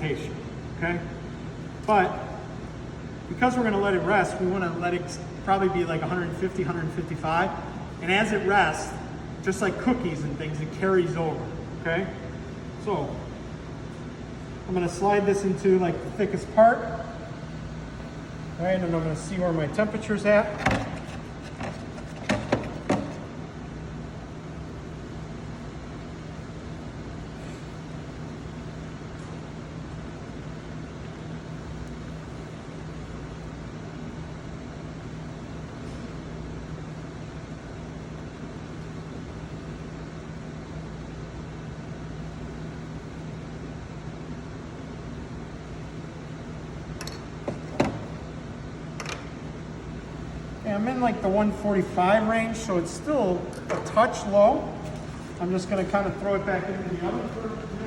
indentation, okay? But because we're gonna let it rest, we wanna let it probably be like 150, 155. And as it rests, just like cookies and things, it carries over, okay? So I'm gonna slide this into like the thickest part. All right, and I'm gonna see where my temperature's at. I'm in like the 145 range, so it's still a touch low. I'm just gonna kind of throw it back into the oven for